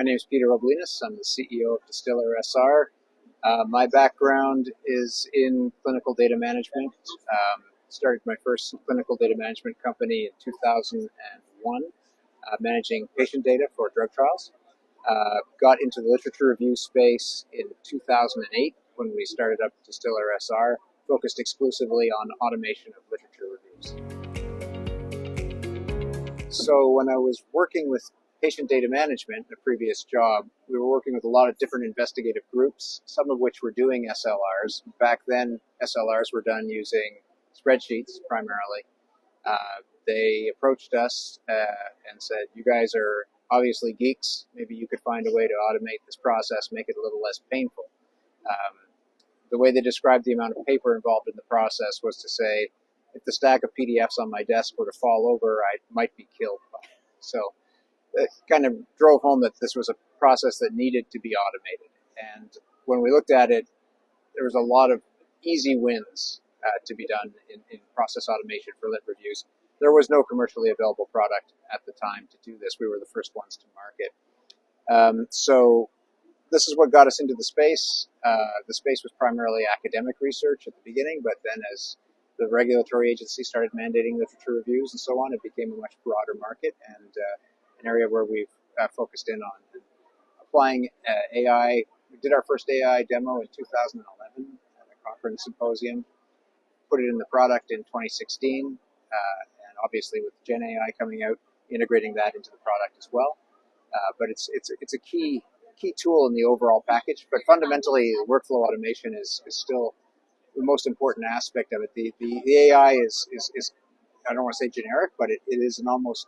name is Peter Oblinas. I'm the CEO of DistillerSR. My background is in clinical data management. Started my first clinical data management company in 2001, managing patient data for drug trials. Got into the literature review space in 2008 when we started up DistillerSR, focused exclusively on automation of literature reviews. So when I was working with patient data management, the previous job, we were working with a lot of different investigative groups, some of which were doing SLRs. Back then, SLRs were done using spreadsheets primarily. They approached us and said, you guys are obviously geeks. Maybe you could find a way to automate this process, make it a little less painful. The way they described the amount of paper involved in the process was to say, if the stack of PDFs on my desk were to fall over, I might be killed by it. So it kind of drove home that this was a process that needed to be automated. And when we looked at it, there was a lot of easy wins to be done in process automation for lit reviews. There was no commercially available product at the time to do this. We were the first ones to market. So this is what got us into the space. The space was primarily academic research at the beginning, but then as the regulatory agency started mandating literature reviews and so on, it became a much broader market and an area where we've focused in on applying AI. We did our first AI demo in 2011 at a conference symposium, put it in the product in 2016, and obviously with Gen AI coming out, integrating that into the product as well. But it's a key tool in the overall package. But fundamentally, workflow automation is still the most important aspect of it. The AI is I don't want to say generic, but it is an almost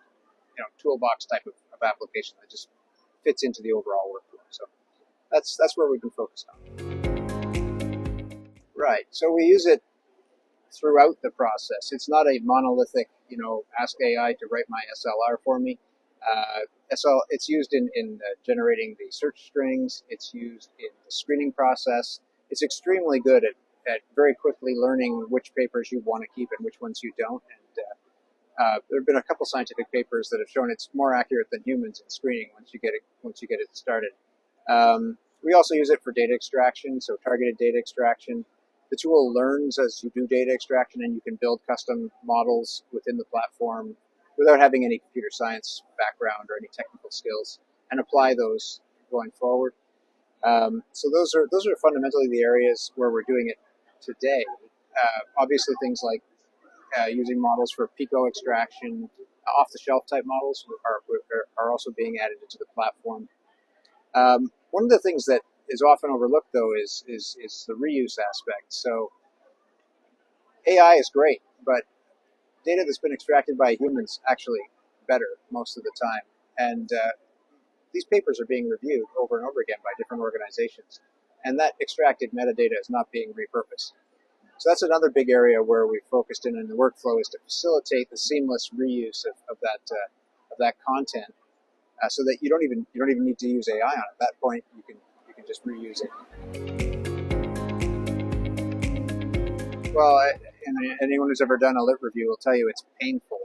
toolbox type of application that just fits into the overall workflow. So that's where we've been focused on. Right. So we use it throughout the process. It's not a monolithic, ask AI to write my SLR for me. It's used in generating the search strings. It's used in the screening process. It's extremely good at very quickly learning which papers you want to keep and which ones you don't. And there have been a couple scientific papers that have shown it's more accurate than humans in screening once you get it started. We also use it for data extraction, so targeted data extraction. The tool learns as you do data extraction, and you can build custom models within the platform without having any computer science background or any technical skills, and apply those going forward. So those are fundamentally the areas where we're doing it today. Obviously, things like using models for PICO extraction, off-the-shelf type models are also being added into the platform. One of the things that is often overlooked, though, is the reuse aspect. So AI is great, but data that's been extracted by humans actually better most of the time. And these papers are being reviewed over and over again by different organizations, and that extracted metadata is not being repurposed. So that's another big area where we focused in the workflow, is to facilitate the seamless reuse of that content, so that you don't even need to use AI on it. At that point, you can just reuse it. Well, anyone who's ever done a lit review will tell you it's painful.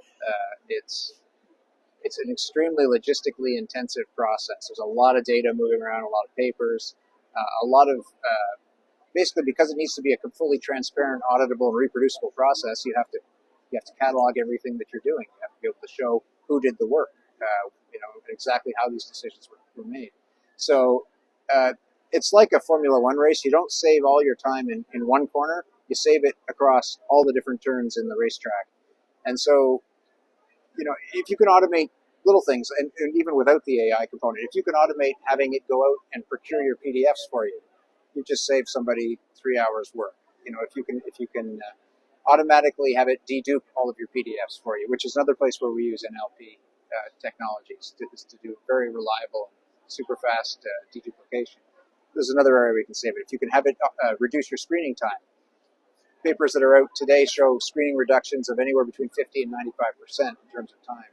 It's an extremely logistically intensive process. There's a lot of data moving around, a lot of papers, a lot of basically, because it needs to be a fully transparent, auditable, and reproducible process. You have to catalog everything that you're doing. You have to be able to show who did the work, exactly how these decisions were made. So it's like a Formula One race. You don't save all your time in one corner. You save it across all the different turns in the racetrack. And so, if you can automate little things, and even without the AI component, if you can automate having it go out and procure your PDFs for you, you just save somebody 3 hours work. If you can automatically have it dedupe all of your PDFs for you, which is another place where we use NLP technologies to do very reliable, super fast deduplication. This is another area we can save it. If you can have it reduce your screening time. Papers that are out today show screening reductions of anywhere between 50 and 95% in terms of time,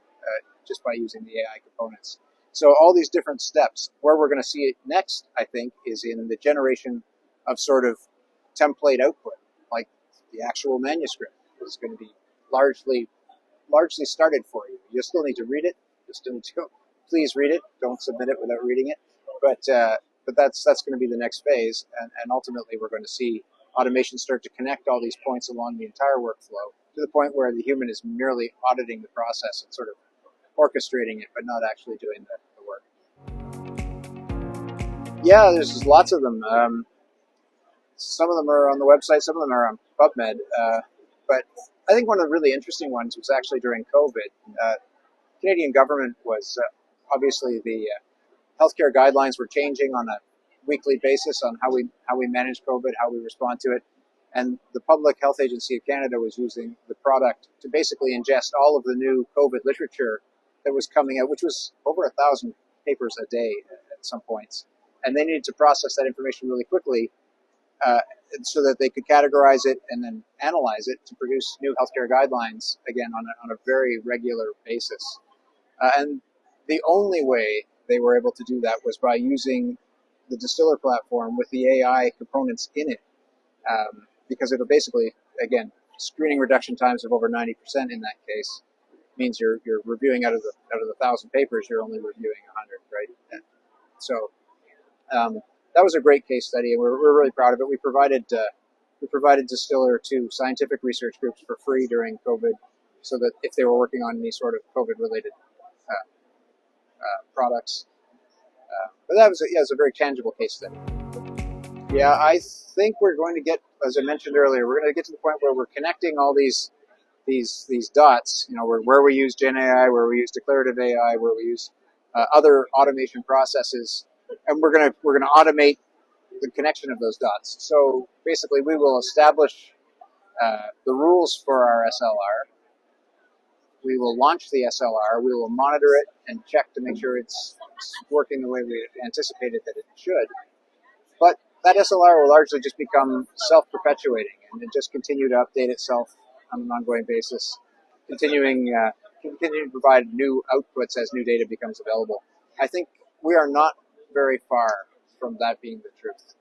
just by using the AI components. So all these different steps. Where we're going to see it next, I think, is in the generation of sort of template output, like the actual manuscript is going to be largely started for you. You still need to read it. You still need to go, please read it. Don't submit it without reading it. but that's going to be the next phase, and ultimately we're going to see automation start to connect all these points along the entire workflow to the point where the human is merely auditing the process and sort of orchestrating it, but not actually doing the work. Yeah, there's lots of them. Some of them are on the website, some of them are on PubMed. But I think one of the really interesting ones was actually during COVID. Canadian government was obviously the healthcare guidelines were changing on a weekly basis on how we manage COVID, how we respond to it. And the Public Health Agency of Canada was using the product to basically ingest all of the new COVID literature that was coming out, which was over 1,000 papers a day at some points. And they needed to process that information really quickly so that they could categorize it and then analyze it to produce new healthcare guidelines, again, on a very regular basis. And the only way they were able to do that was by using the Distiller platform with the AI components in it, because it'll basically, again, screening reduction times of over 90% in that case means you're reviewing out of the 1,000 papers, you're only reviewing 100, right? And so that was a great case study, and we're really proud of it. We provided Distiller to scientific research groups for free during COVID, so that if they were working on any sort of COVID-related products. But that was a very tangible case study. Yeah, I think we're going to get, as I mentioned earlier, we're going to get to the point where we're connecting all these dots. You know, where we use Gen AI, where we use declarative AI, where we use other automation processes, and we're going to automate the connection of those dots. So basically, we will establish the rules for our SLR. We will launch the SLR, we will monitor it and check to make sure it's working the way we anticipated that it should. But that SLR will largely just become self-perpetuating and it just continue to update itself on an ongoing basis, continuing to provide new outputs as new data becomes available. I think we are not very far from that being the truth.